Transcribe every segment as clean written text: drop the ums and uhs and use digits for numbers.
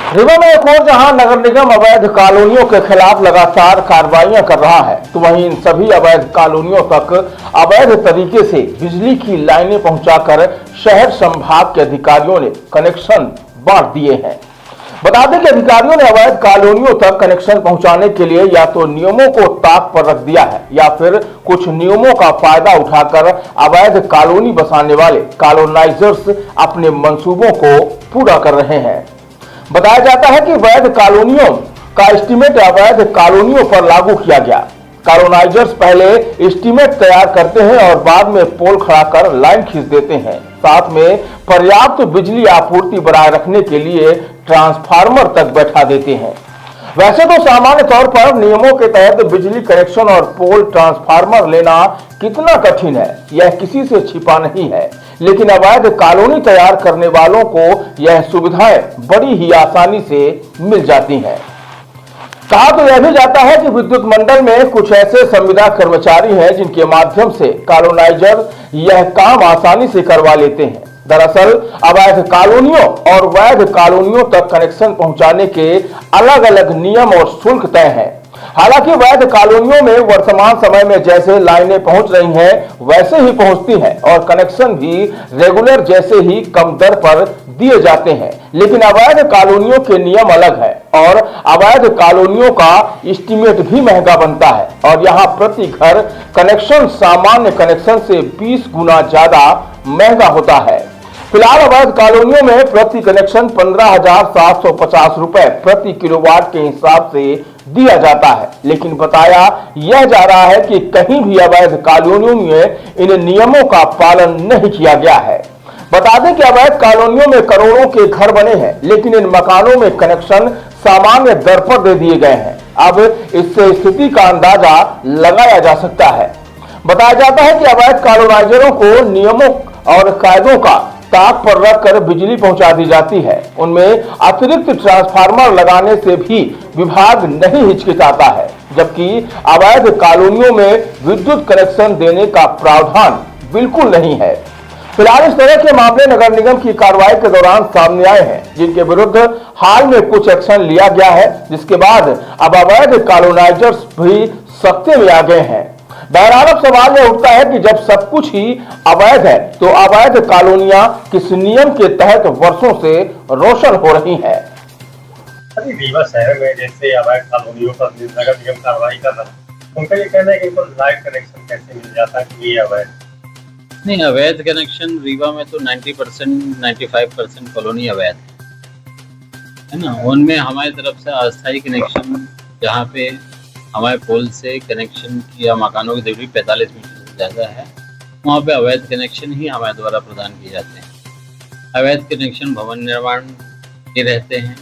रीवा में एक और जहां नगर निगम अवैध कॉलोनियों के खिलाफ लगातार कार्रवाइयां कर रहा है, तो वहीं इन सभी अवैध कॉलोनियों तक अवैध तरीके से बिजली की लाइनें पहुंचाकर शहर संभाग के अधिकारियों ने कनेक्शन बांट दिए हैं। बता दें कि अधिकारियों ने अवैध कॉलोनियों तक कनेक्शन पहुंचाने के लिए या तो नियमों को ताक पर रख दिया है या फिर कुछ नियमों का फायदा उठाकर अवैध कॉलोनी बसाने वाले कॉलोनाइजर्स अपने मंसूबों को पूरा कर रहे हैं। बताया जाता है कि वैध कॉलोनियों का एस्टीमेट अवैध कॉलोनियों पर लागू किया गया। कॉलोनाइजर्स पहले एस्टीमेट तैयार करते हैं और बाद में पोल खड़ा कर लाइन खींच देते हैं। साथ में पर्याप्त बिजली आपूर्ति बनाए रखने के लिए ट्रांसफार्मर तक बैठा देते हैं। वैसे तो सामान्य तौर पर नियमों के तहत बिजली कनेक्शन और पोल ट्रांसफार्मर लेना कितना कठिन है, यह किसी से छिपा नहीं है, लेकिन अवैध कॉलोनी तैयार करने वालों को यह सुविधाएं बड़ी ही आसानी से मिल जाती हैं। कहा तो यह भी जाता है कि विद्युत मंडल में कुछ ऐसे संविदा कर्मचारी हैं जिनके माध्यम से कॉलोनाइजर यह काम आसानी से करवा लेते हैं। दरअसल अवैध कॉलोनियों और वैध कॉलोनियों तक कनेक्शन पहुंचाने के अलग अलग नियम और शुल्क तय हैं। हालांकि वैध कॉलोनियों में वर्तमान समय में जैसे लाइनें पहुंच रही हैं वैसे ही पहुंचती हैं और कनेक्शन भी रेगुलर जैसे ही कम दर पर दिए जाते हैं, लेकिन अवैध कॉलोनियों के नियम अलग है और अवैध कॉलोनियों का एस्टीमेट भी महंगा बनता है और यहाँ प्रति घर कनेक्शन सामान्य कनेक्शन से 20 गुना ज्यादा महंगा होता है। फिलहाल अवैध कॉलोनियों में प्रति कनेक्शन 15,750 रुपए प्रति किलोवाट के हिसाब से दिया जाता है, लेकिन बताया यह जा रहा है कि कहीं भी अवैध कॉलोनियों में इन नियमों का पालन नहीं किया गया है। बता दें कि अवैध कॉलोनियों में करोड़ों के घर बने हैं, लेकिन इन मकानों में कनेक्शन सामान्य दर पर दे दिए गए हैं। अब इससे स्थिति का अंदाजा लगाया जा सकता है। बताया जाता है कि अवैध कॉलोनाइजरों को नियमों और कायदों का ताक पर रखकर बिजली पहुंचा दी जाती है। उनमें अतिरिक्त ट्रांसफार्मर लगाने से भी विभाग नहीं हिचकिचाता है, जबकि अवैध कॉलोनियों में विद्युत कनेक्शन देने का प्रावधान बिल्कुल नहीं है। फिलहाल इस तरह के मामले नगर निगम की कार्रवाई के दौरान सामने आए हैं, जिनके विरुद्ध हाल में कुछ एक्शन लिया गया है, जिसके बाद अब अवैध कॉलोनाइजर्स भी सख्ते में आ गए हैं। बहरहाल अब सवाल यह उठता है कि जब सब कुछ ही अवैध है तो अवैध कॉलोनियां किस नियम के तहत वर्षों से रोशन हो रही हैं? रीवा शहर में जैसे अवैध कॉलोनियों पर नगर निगम कार्रवाई कर रहा है, उनका ये कहना है कि इनको लाइट कनेक्शन कैसे मिल जाता है कि ये अवैध नहीं। अवैध कनेक्शन रीवा में तो 90% 95% कॉलोनी अवैध है ना। उनमें हमारी तरफ से अस्थायी कनेक्शन, जहाँ पे हमारे पोल से कनेक्शन या मकानों की दूरी 45 मीटर से ज़्यादा है, वहाँ पे अवैध कनेक्शन ही हमारे द्वारा प्रदान किए जाते हैं। अवैध कनेक्शन भवन निर्माण के रहते हैं,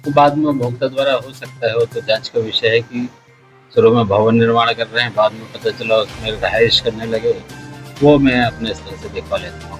तो बाद में उपभोक्ता द्वारा हो सकता है, वो तो जांच का विषय है कि शुरू में भवन निर्माण कर रहे हैं, बाद में पता चला उसमें रहायश करने लगे, वो मैं अपने स्तर से देखवा लेता हूँ।